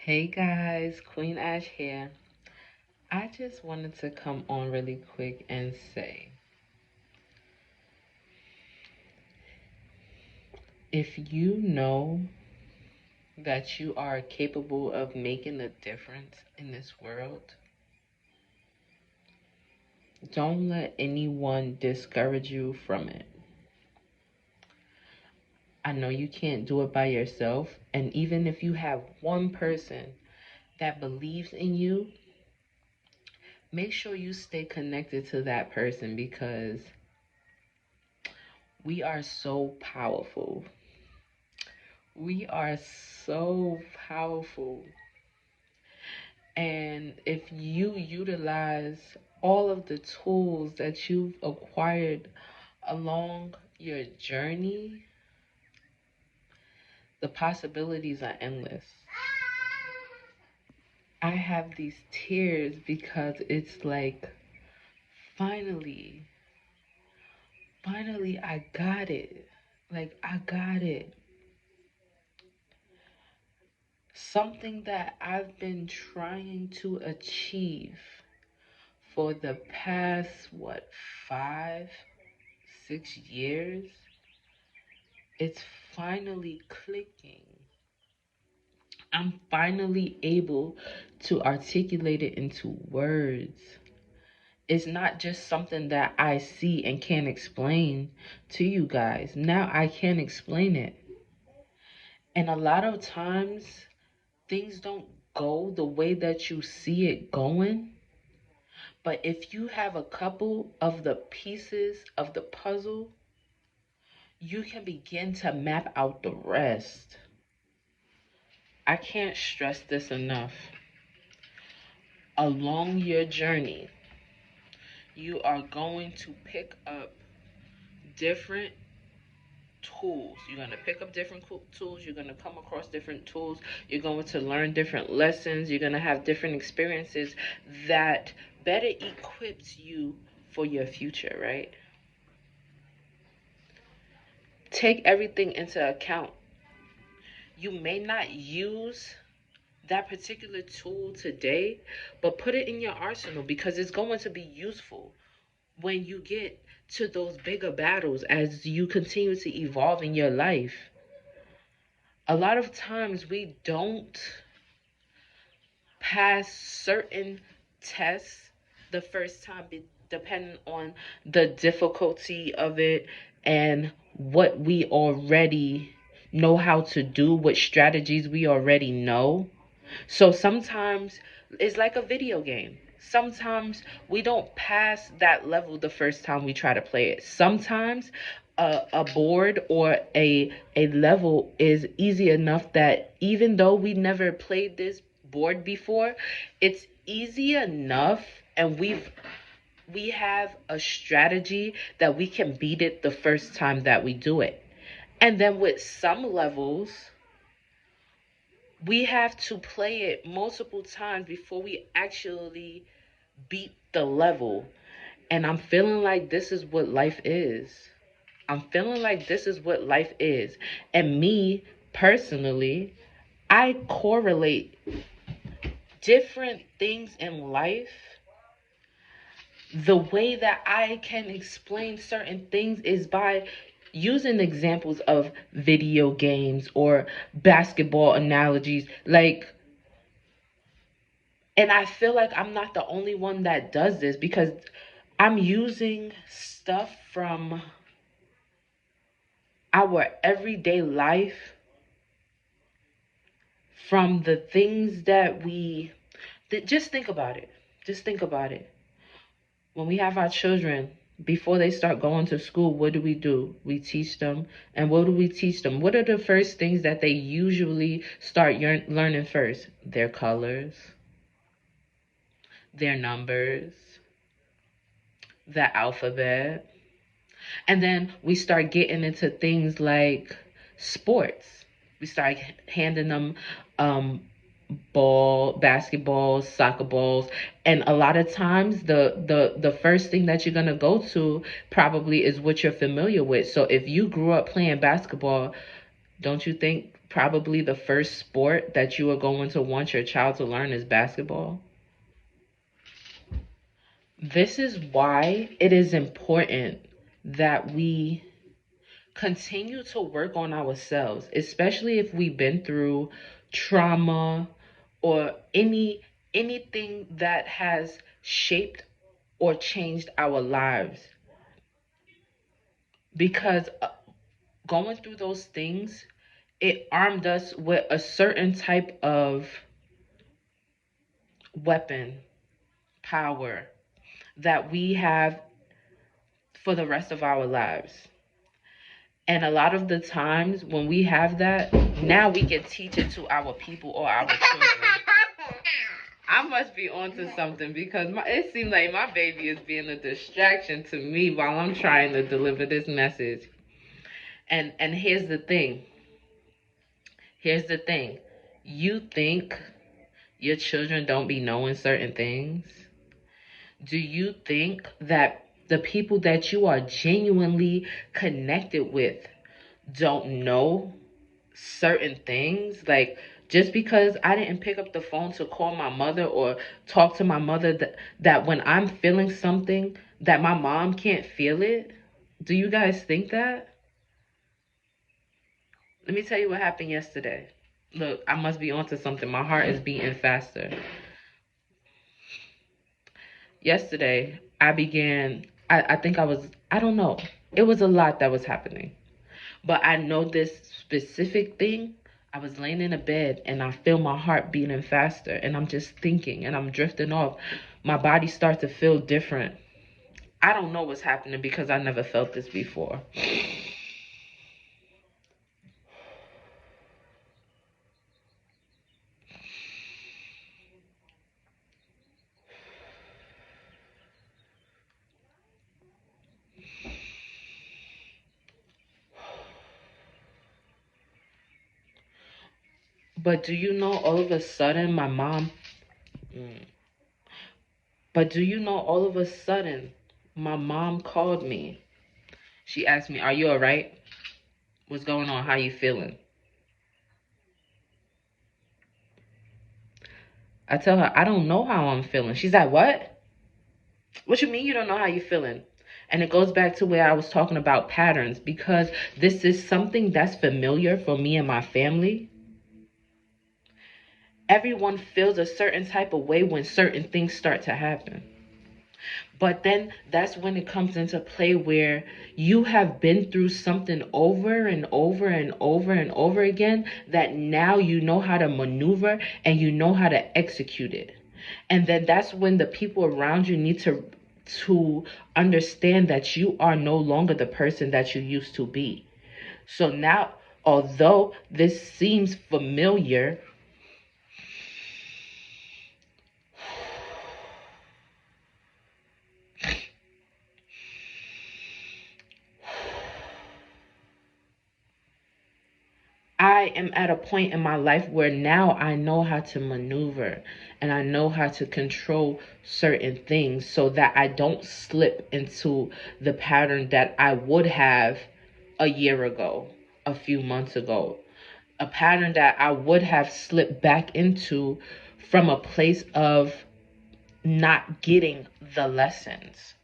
Hey guys, Queen Ash here. I just wanted to come on really quick and say if you know that you are capable of making a difference in this world, don't let anyone discourage you from it. I know you can't do it by yourself, and even if you have one person that believes in you, make sure you stay connected to that person because we are so powerful. We are so powerful. And if you utilize all of the tools that you've acquired along your journey, the possibilities are endless. I have these tears because it's like, finally, finally, I got it. Like, I got it. Something that I've been trying to achieve for the past, what, 5, 6 years, it's finally clicking. I'm finally able to articulate it into words. It's not just something that I see and can't explain to you guys. Now I can explain it. And a lot of times, things don't go the way that you see it going. But if you have a couple of the pieces of the puzzle, you can begin to map out the rest. I can't stress this enough. Along your journey, you are going to pick up different tools. You're going to pick up different tools. You're going to come across different tools. You're going to learn different lessons. You're going to have different experiences that better equips you for your future, right? Take everything into account. You may not use that particular tool today, but put it in your arsenal because it's going to be useful when you get to those bigger battles as you continue to evolve in your life. A lot of times we don't pass certain tests the first time, depending on the difficulty of it and what we already know how to do, what strategies we already know. So sometimes it's like a video game. Sometimes we don't pass that level the first time we try to play it. Sometimes a board or a level is easy enough that even though we never played this board before, it's easy enough and we have a strategy that we can beat it the first time that we do it. And then with some levels, we have to play it multiple times before we actually beat the level. And I'm feeling like this is what life is. I'm feeling like this is what life is. And me personally, I correlate different things in life. The way that I can explain certain things is by using examples of video games or basketball analogies. Like, and I feel like I'm not the only one that does this because I'm using stuff from our everyday life, from the things that just think about it. Just think about it. When we have our children, before they start going to school, what do? We teach them. And what do we teach them? What are the first things that they usually start learning first? Their colors, their numbers, the alphabet. And then we start getting into things like sports. We start handing them um, basketballs, soccer balls, and a lot of times the first thing that you're gonna go to probably is what you're familiar with. So if you grew up playing basketball, don't you think probably the first sport that you are going to want your child to learn is basketball. This is why it is important that we continue to work on ourselves, especially if we've been through trauma or anything that has shaped or changed our lives. Because going through those things, it armed us with a certain type of weapon, power that we have for the rest of our lives. And a lot of the times when we have that, now we can teach it to our people or our children. I must be onto something because it seems like my baby is being a distraction to me while I'm trying to deliver this message. And here's the thing. Here's the thing. You think your children don't be knowing certain things? Do you think that the people that you are genuinely connected with don't know certain things? Like, just because I didn't pick up the phone to call my mother or talk to my mother, that when I'm feeling something, that my mom can't feel it? Do you guys think that? Let me tell you what happened yesterday. Look, I must be onto something. My heart is beating faster. Yesterday, I think I don't know. It was a lot that was happening. But I know this specific thing. I was laying in a bed and I feel my heart beating faster and I'm just thinking and I'm drifting off. My body starts to feel different. I don't know what's happening because I never felt this before. But do you know all of a sudden my mom mm, but do you know all of a sudden my mom called me. She asked me, "Are you all right? What's going on? How you feeling?" I tell her, "I don't know how I'm feeling." She's like, "What? What you mean you don't know how you feeling?" And it goes back to where I was talking about patterns because this is something that's familiar for me and my family. Everyone feels a certain type of way when certain things start to happen. But then that's when it comes into play where you have been through something over and over and over and over again that now you know how to maneuver and you know how to execute it. And then that's when the people around you need to understand that you are no longer the person that you used to be. So now, although this seems familiar, I am at a point in my life where now I know how to maneuver and I know how to control certain things so that I don't slip into the pattern that I would have a year ago, a few months ago, a pattern that I would have slipped back into from a place of not getting the lessons.